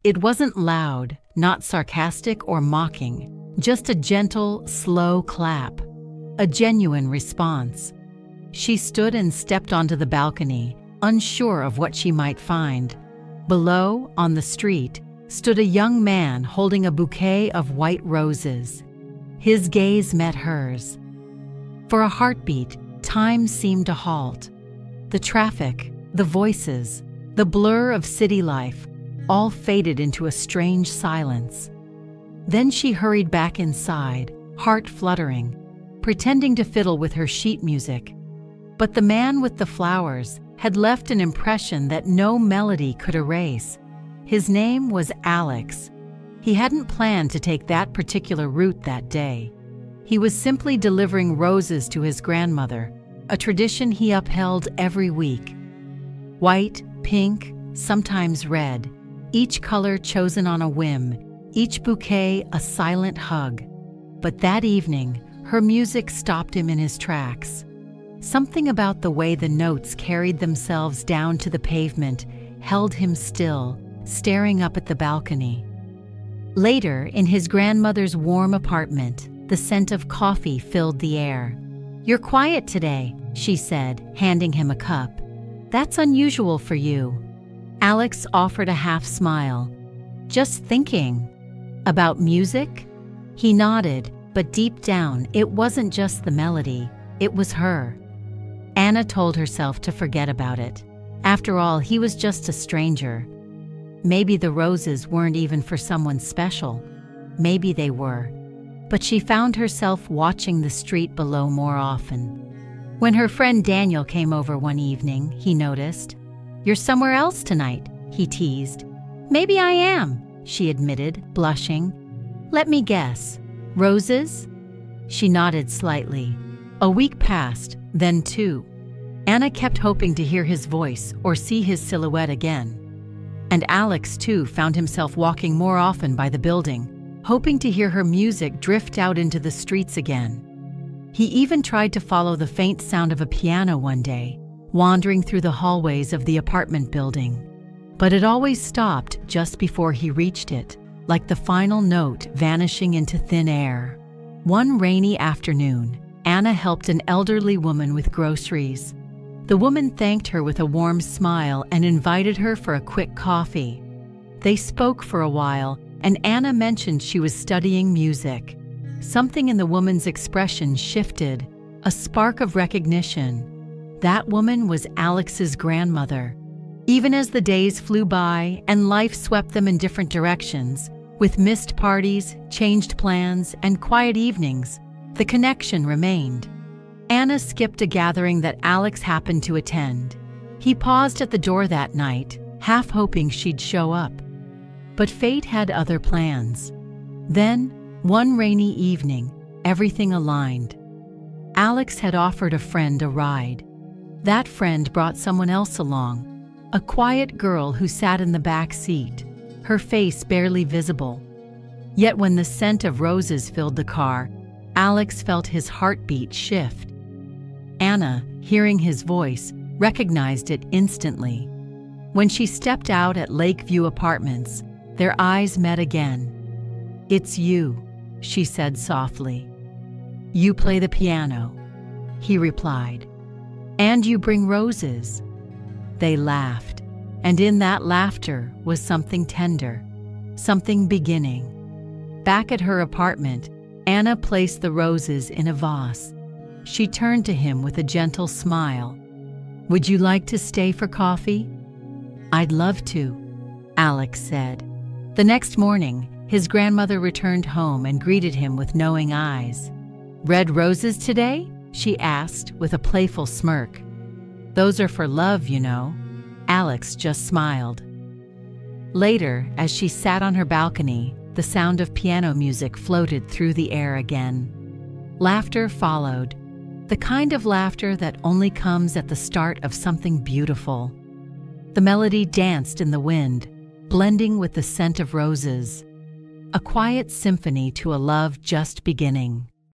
It wasn't loud, not sarcastic or mocking, just a gentle, slow clap, a genuine response. She stood and stepped onto the balcony, unsure of what she might find. Below, on the street, stood a young man holding a bouquet of white roses. His gaze met hers. For a heartbeat, time seemed to halt. The traffic, the voices, the blur of city life, all faded into a strange silence. Then she hurried back inside, heart fluttering, pretending to fiddle with her sheet music. But the man with the flowers had left an impression that no melody could erase. His name was Alex. He hadn't planned to take that particular route that day. He was simply delivering roses to his grandmother, a tradition he upheld every week. White, pink, sometimes red, each color chosen on a whim, each bouquet a silent hug. But that evening, her music stopped him in his tracks. Something about the way the notes carried themselves down to the pavement held him still, staring up at the balcony. Later, in his grandmother's warm apartment, the scent of coffee filled the air. "You're quiet today," she said, handing him a cup. "That's unusual for you." Alex offered a half smile. "Just thinking." "About music?" He nodded, but deep down, it wasn't just the melody, it was her. Anna told herself to forget about it. After all, he was just a stranger. Maybe the roses weren't even for someone special. Maybe they were. But she found herself watching the street below more often. When her friend Daniel came over one evening, he noticed. "You're somewhere else tonight," he teased. "Maybe I am," she admitted, blushing. "Let me guess. Roses?" She nodded slightly. A week passed, then two. Anna kept hoping to hear his voice or see his silhouette again. And Alex, too, found himself walking more often by the building, hoping to hear her music drift out into the streets again. He even tried to follow the faint sound of a piano one day, wandering through the hallways of the apartment building. But it always stopped just before he reached it, like the final note vanishing into thin air. One rainy afternoon, Anna helped an elderly woman with groceries. The woman thanked her with a warm smile and invited her for a quick coffee. They spoke for a while, and Anna mentioned she was studying music. Something in the woman's expression shifted, a spark of recognition. That woman was Alex's grandmother. Even as the days flew by and life swept them in different directions, with missed parties, changed plans, and quiet evenings, the connection remained. Anna skipped a gathering that Alex happened to attend. He paused at the door that night, half hoping she'd show up. But fate had other plans. Then, one rainy evening, everything aligned. Alex had offered a friend a ride. That friend brought someone else along, a quiet girl who sat in the back seat, her face barely visible. Yet when the scent of roses filled the car, Alex felt his heartbeat shift. Anna, hearing his voice, recognized it instantly. When she stepped out at Lakeview Apartments, their eyes met again. "It's you," she said softly. "You play the piano," he replied. "And you bring roses." They laughed, and in that laughter was something tender, something beginning. Back at her apartment, Anna placed the roses in a vase. She turned to him with a gentle smile. "Would you like to stay for coffee?" "I'd love to," Alex said. The next morning, his grandmother returned home and greeted him with knowing eyes. "Red roses today?" she asked with a playful smirk. "Those are for love, you know." Alex just smiled. Later, as she sat on her balcony, the sound of piano music floated through the air again. Laughter followed, the kind of laughter that only comes at the start of something beautiful. The melody danced in the wind, blending with the scent of roses, a quiet symphony to a love just beginning.